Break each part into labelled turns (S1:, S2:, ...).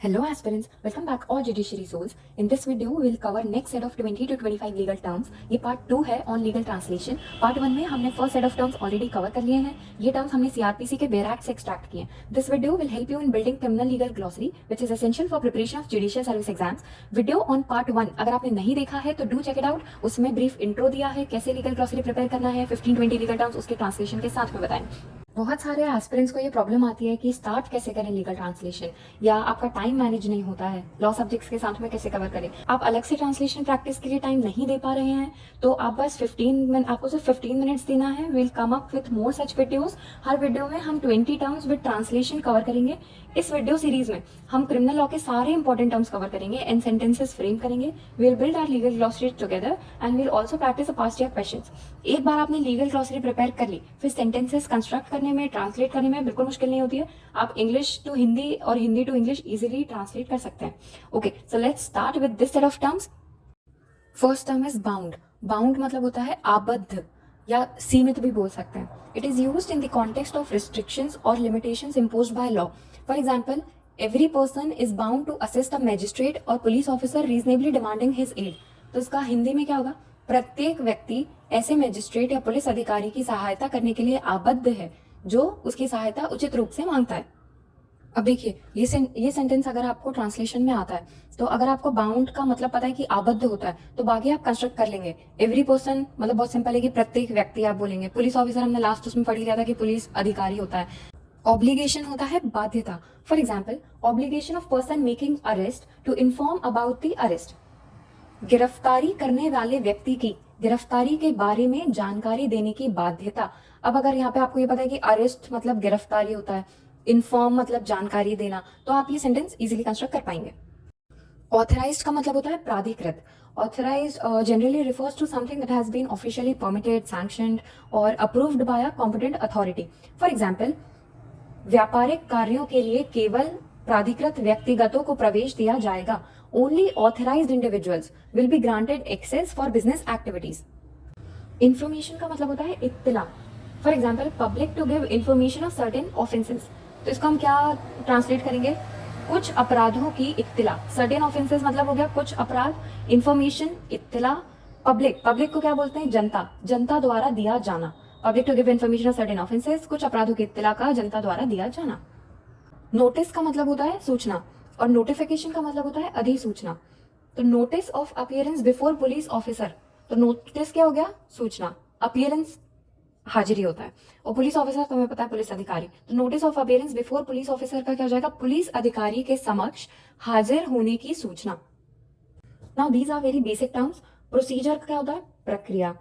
S1: Hello aspirants, welcome back all judiciary souls. In this video we will cover next set of 20 to 25 legal terms. ये part 2 है on legal translation. Part 1 में हमने first set of terms already cover कर लिए हैं. ये terms हमने CrPC के बेयर एक्ट से एक्सट्रैक्ट किए हैं. This video will help you in building criminal legal glossary which is essential for preparation of judicial service exams. Video on part 1 अगर आपने नहीं देखा है तो डू चेक इट आउट. उसमें ब्रीफ इंट्रो दिया है, कैसे लीगल ग्लॉसरी प्रिपेयर करना है, 15-20 लीगल टर्म्स उसके ट्रांसलेशन के साथ में बताएं. बहुत सारे एस्पिरेंट्स को ये प्रॉब्लम आती है कि स्टार्ट कैसे करें लीगल ट्रांसलेशन, या आपका टाइम मैनेज नहीं होता है, लॉ सब्जेक्ट्स के साथ में कैसे कवर करें. आप अलग से ट्रांसलेशन प्रैक्टिस के लिए टाइम नहीं दे पा रहे हैं तो आप बस 15 मिनट, आपको सिर्फ 15 मिनट्स देना है. Will come up with more such videos. Her video में हम 20 टर्म्स विद ट्रांसलेशन कवर करेंगे. इस वीडियो सीरीज में हम क्रिमिनल लॉ के सारे इंपॉर्टेंट टर्म्स कवर करेंगे एंड सेंटेंसेस फ्रेम करेंगे. We will build our legal glossary together and will also practise past year questions. एक बार आपने लीगल ग्लॉसरी प्रिपेयर कर ली, फिर सेंटेंसेस कंस्ट्रक्ट करने में, ट्रांसलेट करने में बिल्कुल मुश्किल नहीं होती है. आप इंग्लिश टू हिंदी और Hindi to English easily translate कर सकते हैं. Okay, so let's start with this set of terms. First term is bound. Bound मतलब होता है आबद्ध या सीमित भी बोल सकते हैं. It is used in the context of restrictions और limitations imposed by law. For example, every person is bound to assist a magistrate और police officer reasonably demanding his aid. तो इसका हिंदी में क्या होगा? प्रत्येक व्यक्ति ऐसे मैजिस्ट्रेट या पुलिस अधिकारी की सहायता करने के लिए आबद्ध है जो उसकी सहायता उचित रूप से मांगता है. अब देखिए, ये सेंटेंस अगर आपको ट्रांसलेशन में आता है तो अगर आपको बाउंड का मतलब पता है कि आबद्ध होता है तो बाकी आप कंस्ट्रक्ट कर लेंगे. एवरी पर्सन मतलब बहुत सिंपल है कि प्रत्येक व्यक्ति आप बोलेंगे. पुलिस ऑफिसर हमने लास्ट उसमें पढ़ लिया था कि पुलिस अधिकारी होता है. ऑब्लिगेशन होता है बाध्यता. For example, obligation of person making arrest to inform about the arrest. गिरफ्तारी करने वाले व्यक्ति की गिरफ्तारी के बारे में जानकारी देने की बाध्यता. अब अगर यहाँ पे आपको ये पता है कि अरेस्ट मतलब गिरफ्तारी होता है, इन्फॉर्म मतलब जानकारी देना, तो आप ये सेंटेंस इजीली कंस्ट्रक्ट कर पाएंगे. ऑथराइज्ड का मतलब होता है प्राधिकृत. Authorised generally refers to something that has been officially permitted, sanctioned और approved by a competent authority. For example, व्यापारिक कार्यों के लिए केवल प्राधिकृत व्यक्तिगतों को प्रवेश दिया जाएगा. Only authorised individuals will be granted access for business activities. Information का मतलब होता है इत्तला. For example, public to give information of certain offences. तो इसको हम क्या ट्रांसलेट करेंगे? कुछ अपराधों की इत्तला. सर्टेन ऑफेंसेस मतलब हो गया कुछ अपराध. इंफॉर्मेशन, इत्तला. पब्लिक, पब्लिक को क्या बोलते हैं? जनता. जनता द्वारा दिया जाना. Public to give information of certain offences, कुछ अपराधों की इत्तला का जनता द्वारा दिया जाना. नोटिस का मतलब होता है सूचना और नोटिफिकेशन का मतलब होता है अधिसूचना. तो notice of appearance before police officer. तो नोटिस क्या हो गया? सूचना. अपीयरेंस हाजिरी होता है और पुलिस ऑफिसर तुम्हें पता है पुलिस अधिकारी. तो notice of appearance before police officer का क्या हो जाएगा? पुलिस अधिकारी के समक्ष हाजिर होने की सूचना. Now these are very basic terms. Procedure क्या होता है? प्रक्रिया.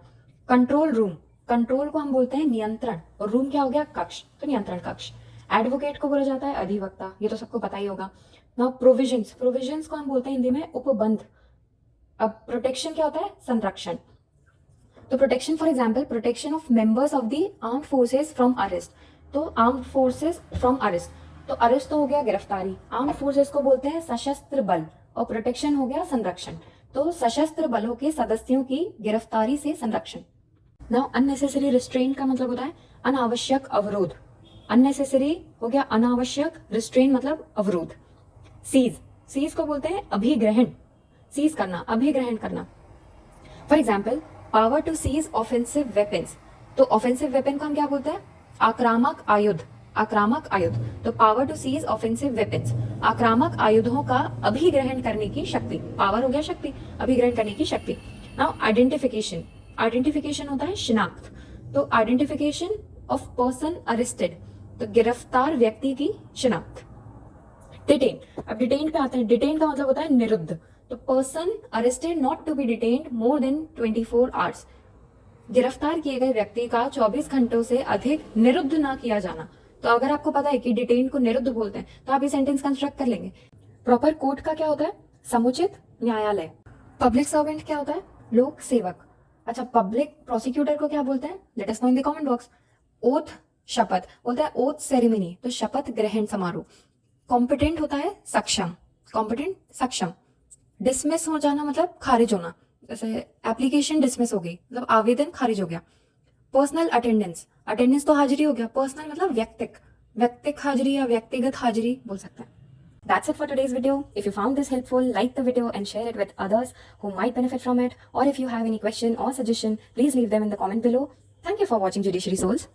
S1: Control room. कंट्रोल को हम बोलते हैं नियंत्रण और रूम क्या हो गया? कक्ष. तो नियंत्रण कक्ष. एडवोकेट को बोला जाता है अधिवक्ता. ये तो सबको पता ही होगा. Now provisions. प्रोविजंस को हम बोलते हैं हिंदी में उपबंध. अब प्रोटेक्शन क्या होता है? संरक्षण. तो protection, for example, protection of members of the armed forces from arrest. तो आर्म्ड फोर्सेस फ्रॉम अरेस्ट, तो अरेस्ट तो हो गया गिरफ्तारी. आर्म्ड फोर्सेस को बोलते हैं सशस्त्र बल और प्रोटेक्शन हो गया संरक्षण. तो सशस्त्र बलों के सदस्यों की गिरफ्तारी से संरक्षण. नाउ अननेसेसरी रिस्ट्रेन का मतलब होता है अनावश्यक अवरोध. अननेसेसरी हो गया अनावश्यक, रिस्ट्रेन मतलब अवरोध. सीज, सीज को बोलते हैं अभिग्रहण. सीज करना, अभिग्रहण करना. For example, power to seize offensive weapons. तो ऑफेंसिव वेपन को हम क्या बोलते हैं? आक्रामक आयुध. आक्रामक आयुध. तो power to seize offensive weapons, आक्रामक आयुधों का अभिग्रहण करने की शक्ति. पावर हो गया शक्ति, अभिग्रहण करने की शक्ति. Now identification. आइडेंटिफिकेशन होता है शिनाख्त. तो आइडेंटिफिकेशन ऑफ पर्सन अरेस्टेड, तो गिरफ्तार व्यक्ति की शिनाख्त. डिटेन. अब डिटेन पे आते हैं. डिटेन का मतलब होता है निरुद्ध. तो person arrested not to be detained more than 24 hours. गिरफ्तार किए गए व्यक्ति का 24 घंटों से अधिक निरुद्ध ना किया जाना. तो अगर आपको पता है कि डिटेन को निरुद्ध बोलते हैं तो आप ये सेंटेंस कंस्ट्रक्ट कर लेंगे. प्रॉपर कोर्ट का क्या होता है? समुचित न्यायालय. पब्लिक सर्वेंट क्या होता है? लोक सेवक. अच्छा, पब्लिक प्रोसिक्यूटर को क्या बोलते हैं? Let us know in the comment box. Oath, शपथ बोलता है ओथ सेरेमनी, तो शपथ ग्रहण समारोह. कॉम्पिटेंट होता है सक्षम. कॉम्पिटेंट, सक्षम. डिसमिस हो जाना मतलब खारिज होना. जैसे एप्लीकेशन डिसमिस हो गई मतलब आवेदन खारिज हो गया. Personal attendance. अटेंडेंस तो हाजिरी हो गया. पर्सनल मतलब व्यक्तिक. व्यक्तिक हाजिरी या व्यक्तिगत हाजिरी बोल सकते हैं. That's it for today's video. If you found this helpful, like the video and share it with others who might benefit from it. Or if you have any question or suggestion, please leave them in the comment below. Thank you for watching Judiciary Souls.